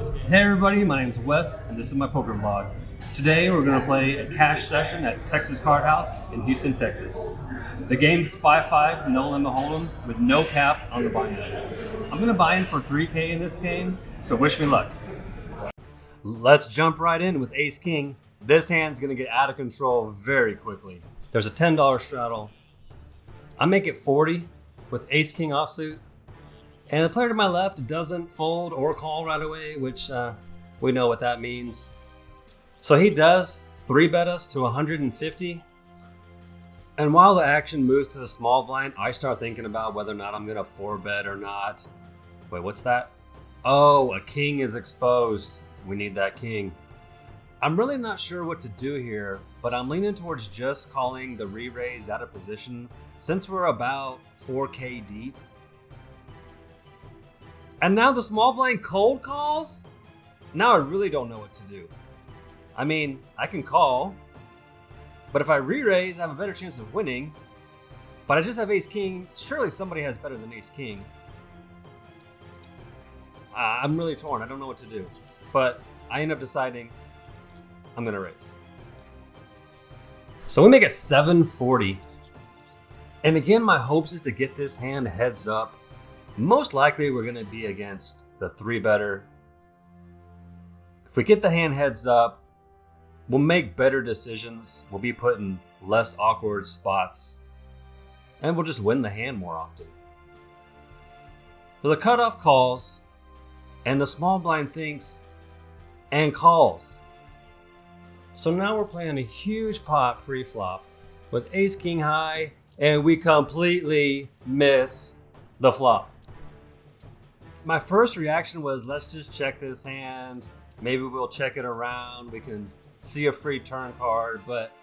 Hey everybody, my name is Wes, and this is my poker vlog. Today we're going to play a cash session at Texas Card House in Houston, Texas. The game's 5-5, no limit hold'em, with no cap on the buy-in. I'm going to buy in for $3K in this game, so wish me luck. Let's jump right in with Ace King. This hand's going to get out of control very quickly. There's a $10 straddle. I make it 40 with Ace King offsuit. And the player to my left doesn't fold or call right away, which we know what that means. So he does 3-bet us to 150. And while the action moves to the small blind, I start thinking about whether or not I'm going to 4-bet or not. Wait, what's that? Oh, a king is exposed. We need that king. I'm really not sure what to do here, but I'm leaning towards just calling the re-raise out of position since we're about 4K deep. And now the small blind cold calls? Now I really don't know what to do. I mean, I can call, but if I re-raise, I have a better chance of winning. But I just have ace king. Surely somebody has better than ace king. I'm really torn. I don't know what to do. But I end up deciding I'm going to raise. So we make it 740. And again, my hopes is to get this hand heads up. Most likely we're going to be against the 3-better. If we get the hand heads up, we'll make better decisions. We'll be put in less awkward spots. And we'll just win the hand more often. So the cutoff calls, and the small blind thinks and calls. So now we're playing a huge pot pre-flop with ace king high, and we completely miss the flop. My first reaction was, let's just check this hand. Maybe we'll check it around. We can see a free turn card. But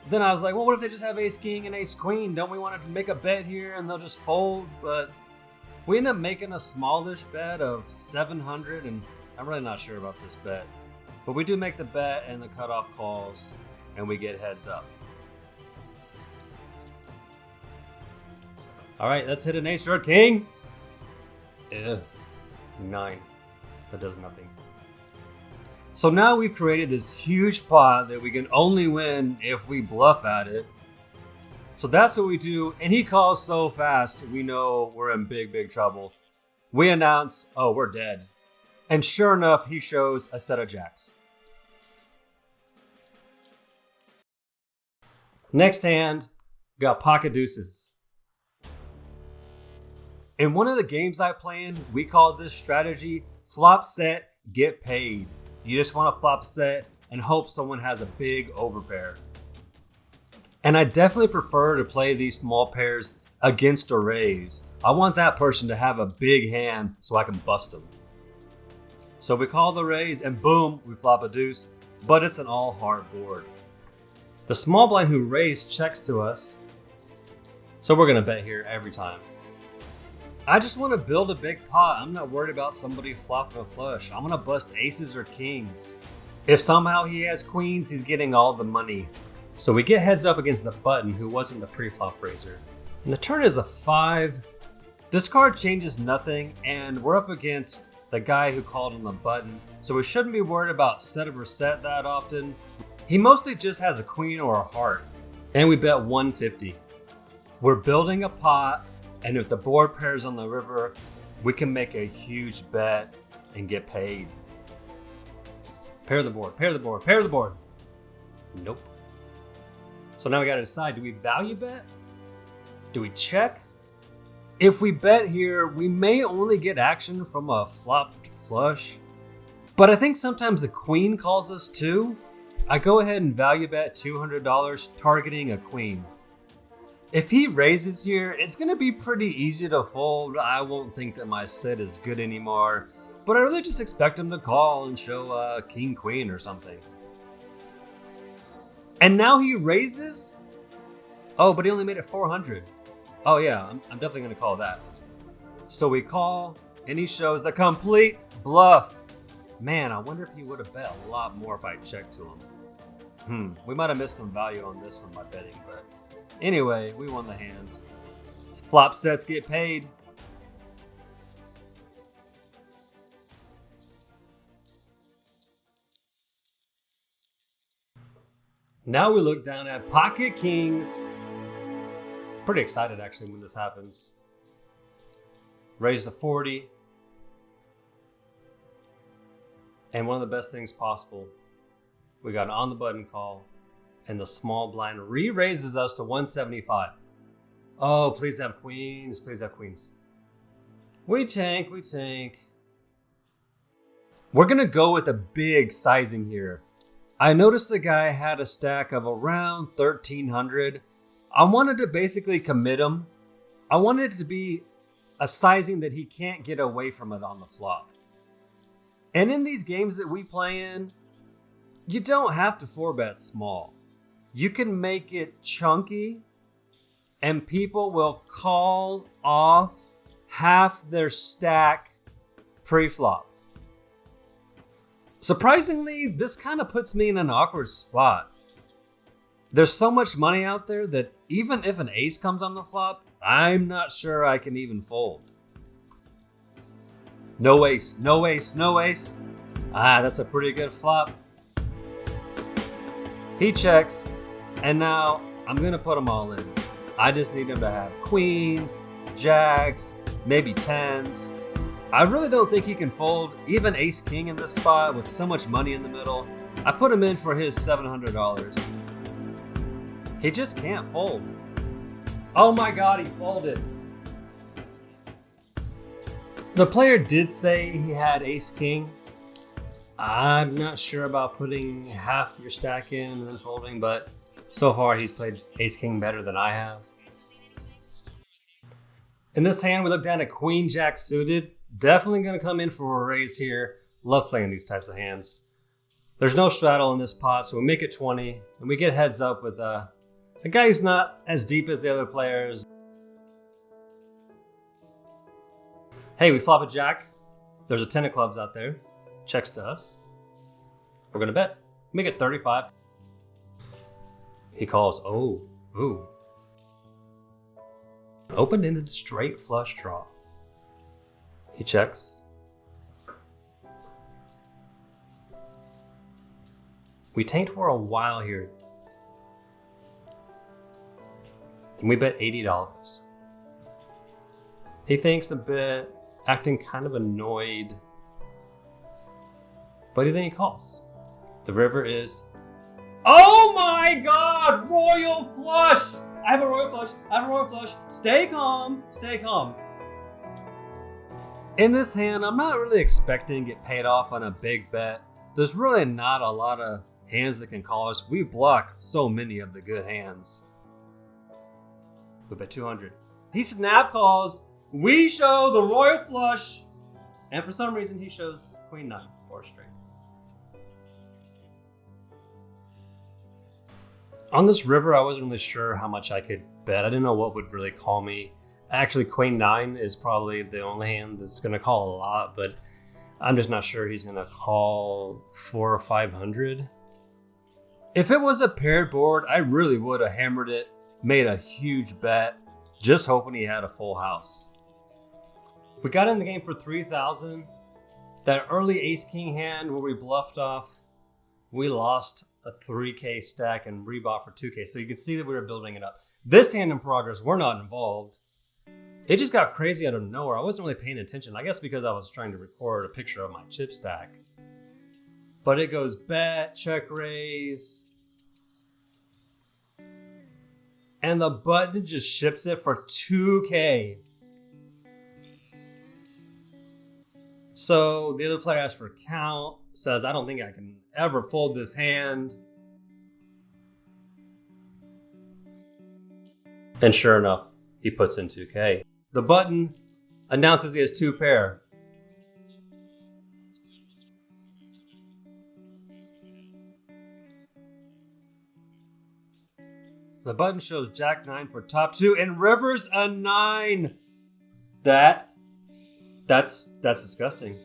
then I was like, well, what if they just have ace king and ace queen? Don't we want to make a bet here and they'll just fold? But we end up making a smallish bet of 700, and I'm really not sure about this bet. But we do make the bet, and the cutoff calls, and we get heads up. All right, let's hit an ace or a king. Ugh. 9. That does nothing. So now we've created this huge pot that we can only win if we bluff at it. So that's what we do. And he calls so fast, we know we're in big trouble. We announce, oh, we're dead. And sure enough, he shows a set of jacks. Next hand, got pocket deuces. In one of the games I play in, we call this strategy flop set, get paid. You just want to flop set and hope someone has a big overpair. And I definitely prefer to play these small pairs against a raise. I want that person to have a big hand so I can bust them. So we call the raise and boom, we flop a deuce, but it's an all heart board. The small blind who raised checks to us, so we're going to bet here every time. I just want to build a big pot. I'm not worried about somebody flopping a flush. I'm going to bust aces or kings. If somehow he has queens, he's getting all the money. So we get heads up against the button, who wasn't the pre-flop raiser. And the turn is a 5. This card changes nothing, and we're up against the guy who called on the button. So we shouldn't be worried about set over set that often. He mostly just has a queen or a heart. And we bet 150. We're building a pot. And if the board pairs on the river, we can make a huge bet and get paid. Pair the board, pair the board, pair the board. Nope. So now we got to decide, do we value bet? Do we check? If we bet here, we may only get action from a flopped flush. But I think sometimes the queen calls us too. I go ahead and value bet $200 targeting a queen. If he raises here, it's going to be pretty easy to fold. I won't think that my set is good anymore, but I really just expect him to call and show king queen or something. And now he raises? Oh, but he only made it 400. Oh yeah, I'm definitely going to call that. So we call, and he shows the complete bluff. Man, I wonder if he would have bet a lot more if I checked to him. We might have missed some value on this one by betting, but anyway, we won the hand. Flop sets get paid. Now we look down at pocket kings. Pretty excited actually when this happens. Raise the 40. And one of the best things possible, we got an on the button call, and the small blind re-raises us to 175. Oh, please have queens. Please have queens. We tank. We're going to go with a big sizing here. I noticed the guy had a stack of around 1,300. I wanted to basically commit him. I wanted it to be a sizing that he can't get away from it on the flop. And in these games that we play in, you don't have to 4-bet small. You can make it chunky, and people will call off half their stack pre-flop. Surprisingly, this kind of puts me in an awkward spot. There's so much money out there that even if an ace comes on the flop, I'm not sure I can even fold. No ace. Ah, that's a pretty good flop. He checks, and now I'm gonna put them all in. I just need him to have queens, jacks, maybe tens. I really don't think he can fold even ace king in this spot with so much money in the middle. I put him in for his $700. He just can't fold. Oh my God, he folded. The player did say he had ace king. I'm not sure about putting half your stack in and then folding, but so far he's played ace king better than I have. In this hand, we look down at queen jack suited. Definitely going to come in for a raise here. Love playing these types of hands. There's no straddle in this pot, so we make it 20, and we get heads up with a guy who's not as deep as the other players. Hey, we flop a jack. There's a 10 of clubs out there. Checks to us. We're going to bet. Make it 35. He calls, ooh. Open-ended straight flush draw. He checks. We taint for a while here. And we bet $80. He thinks a bit, acting kind of annoyed. But then he calls. The river is, oh my God, royal flush. I have a royal flush. Stay calm. In this hand, I'm not really expecting to get paid off on a big bet. There's really not a lot of hands that can call us. We block so many of the good hands. We bet 200. He snap calls. We show the royal flush. And for some reason, he shows queen 9 or straight. On this river, I wasn't really sure how much I could bet. I didn't know what would really call me. Actually, queen 9 is probably the only hand that's going to call a lot, but I'm just not sure he's going to call 400 or 500. If it was a paired board, I really would have hammered it, made a huge bet, just hoping he had a full house. We got in the game for 3,000. That early ace-king hand where we bluffed off, we lost a 3K stack and rebought for 2K. So you can see that we were building it up. This hand in progress, we're not involved. It just got crazy out of nowhere. I wasn't really paying attention. I guess because I was trying to record a picture of my chip stack. But it goes bet, check raise. And the button just ships it for 2K. So the other player asks for a count, says, I don't think I can ever fold this hand. And sure enough, he puts in 2K. The button announces he has 2 pair. The button shows Jack 9 for top 2 and rivers a 9. That's disgusting.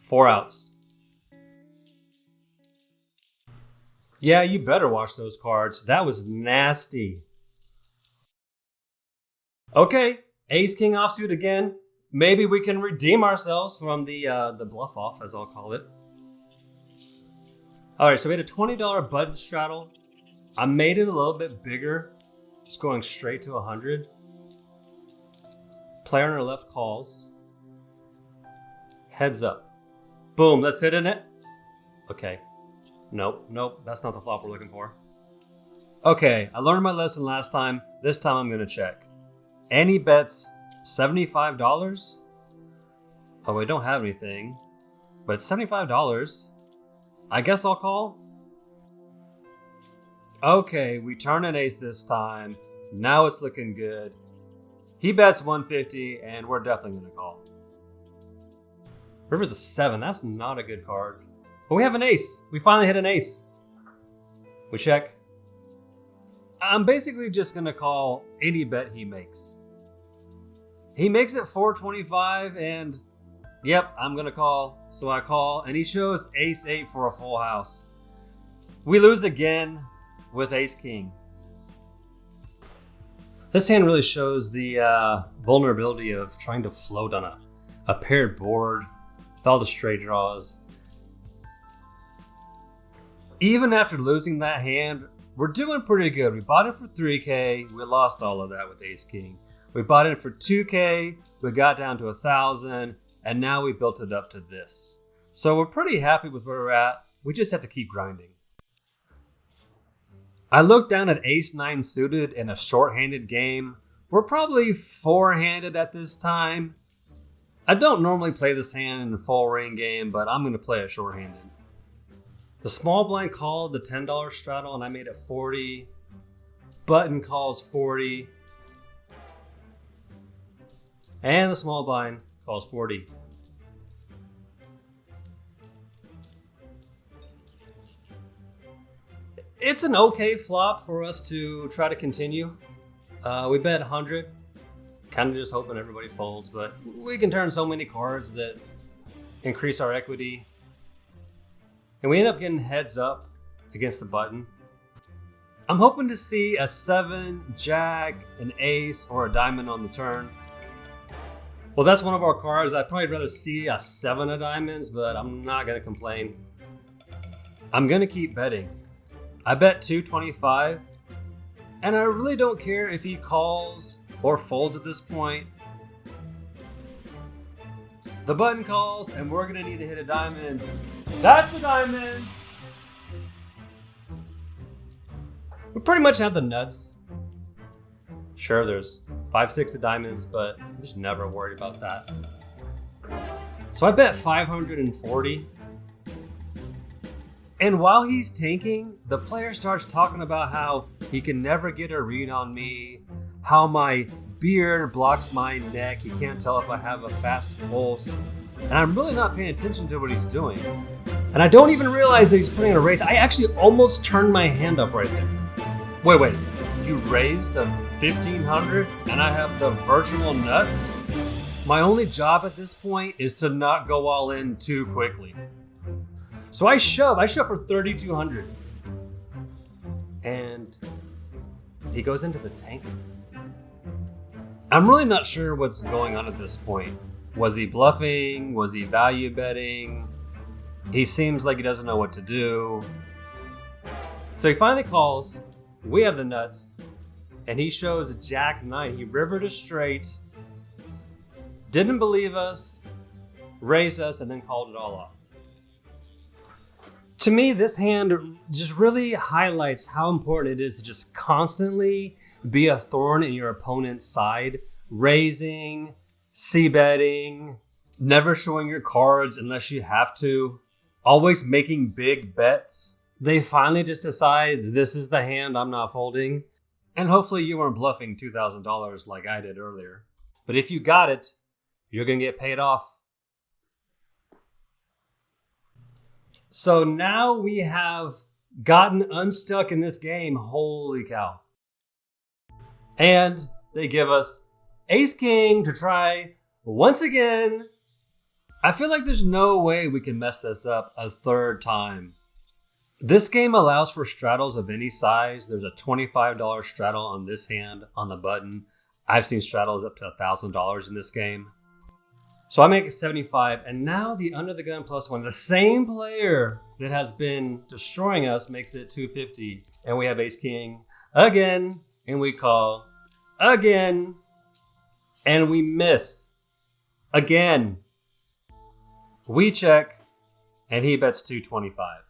4 outs. Yeah, you better watch those cards. That was nasty. Okay, ace king offsuit again. Maybe we can redeem ourselves from the bluff off, as I'll call it. All right, so we had a $20 button straddle. I made it a little bit bigger, just going straight to 100. Player on our left calls. Heads up. Boom, let's hit in it. Okay. Nope, that's not the flop we're looking for. Okay, I learned my lesson last time. This time I'm gonna check. And he bets $75. Oh, we don't have anything. But $75. I guess I'll call. Okay, we turn an ace this time. Now it's looking good. He bets 150 and we're definitely gonna call. River's a 7. That's not a good card. But we have an ace. We finally hit an ace. We check. I'm basically just gonna call any bet he makes. He makes it 425 and yep, I'm gonna call. So I call and he shows ace 8 for a full house. We lose again with ace king. This hand really shows the vulnerability of trying to float on a paired board with all the straight draws. Even after losing that hand, we're doing pretty good. We bought it for 3K. We lost all of that with ace king. We bought it for 2K. We got down to 1,000. And now we built it up to this. So we're pretty happy with where we're at. We just have to keep grinding. I looked down at ace 9 suited in a short-handed game. We're probably 4-handed at this time. I don't normally play this hand in a full ring game, but I'm going to play it short-handed. The small blind called the $10 straddle and I made it 40. Button calls 40. And the small blind calls 40. It's an okay flop for us to try to continue. We bet 100. Kind of just hoping everybody folds, but we can turn so many cards that increase our equity. And we end up getting heads up against the button. I'm hoping to see a 7, jack, an ace, or a diamond on the turn. Well, that's one of our cards. I'd probably rather see a 7 of diamonds, but I'm not going to complain. I'm going to keep betting. I bet 225. And I really don't care if he calls or folds at this point. The button calls, and we're going to need to hit a diamond. That's a diamond! We pretty much have the nuts. Sure, there's 5, 6 of diamonds, but I'm just never worried about that. So I bet 540. And while he's tanking, the player starts talking about how he can never get a read on me, how my beard blocks my neck, he can't tell if I have a fast pulse, and I'm really not paying attention to what he's doing. And I don't even realize that he's putting a raise. I actually almost turned my hand up right there. Wait, you raised to 1,500 and I have the virtual nuts? My only job at this point is to not go all in too quickly. So I shove for 3,200. And he goes into the tank. I'm really not sure what's going on at this point. Was he bluffing? Was he value betting? He seems like he doesn't know what to do. So he finally calls. We have the nuts. And he shows jack 9. He rivered us straight. Didn't believe us. Raised us and then called it all off. To me, this hand just really highlights how important it is to just constantly be a thorn in your opponent's side. Raising, c-betting, never showing your cards unless you have to. Always making big bets. They finally just decide, this is the hand, I'm not folding. And hopefully you weren't bluffing $2,000 like I did earlier. But if you got it, you're going to get paid off. So now we have gotten unstuck in this game. Holy cow. And they give us ace king to try once again. I feel like there's no way we can mess this up a third time. This game allows for straddles of any size. There's a $25 straddle on this hand on the button. I've seen straddles up to $1,000 in this game. So I make it 75, and now the under the gun +1, the same player that has been destroying us, makes it 250, and we have ace king again, and we call again, and we miss again. We check, and he bets 225.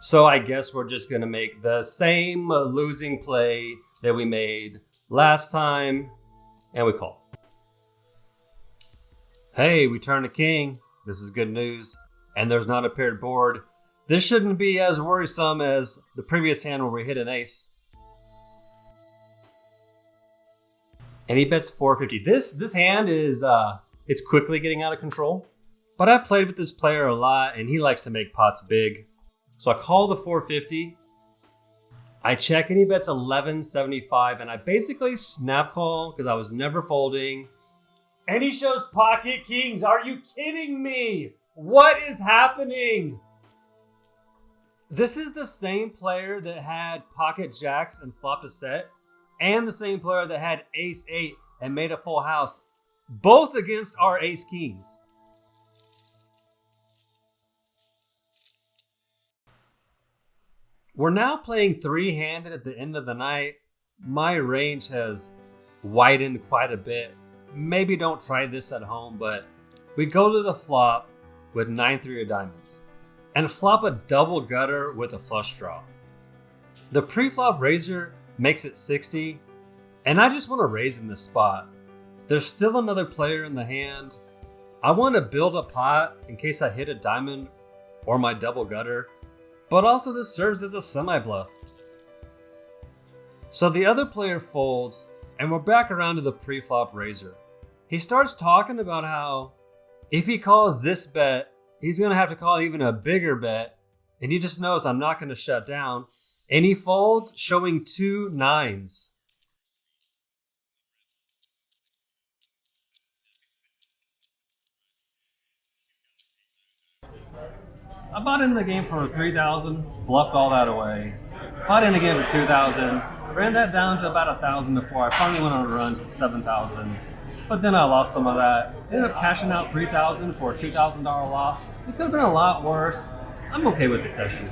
So I guess we're just gonna make the same losing play that we made last time, and we call. Hey, we turn a king. This is good news. And there's not a paired board. This shouldn't be as worrisome as the previous hand where we hit an ace. And he bets 450. This hand is it's quickly getting out of control. But I've played with this player a lot and he likes to make pots big. So I call the 450. I check and he bets 1175, and I basically snap call because I was never folding. And he shows pocket kings. Are you kidding me? What is happening? This is the same player that had pocket jacks and flopped a set, and the same player that had ace 8 and made a full house, both against our ace kings. We're now playing three-handed at the end of the night. My range has widened quite a bit. Maybe don't try this at home, but we go to the flop with 9-3 of diamonds and flop a double gutter with a flush draw. The pre-flop raiser makes it 60, and I just want to raise in this spot. There's still another player in the hand. I want to build a pot in case I hit a diamond or my double gutter, but also this serves as a semi-bluff. So the other player folds, and we're back around to the pre-flop raiser. He starts talking about how if he calls this bet, he's going to have to call even a bigger bet, and he just knows I'm not going to shut down. And he folds, showing 2 9s. I bought in the game for 3,000, bluffed all that away. Bought in again for 2,000, ran that down to about 1,000 before I finally went on a run to 7,000. But then I lost some of that. Ended up cashing out 3,000 for a $2,000 loss. It could have been a lot worse. I'm okay with the session.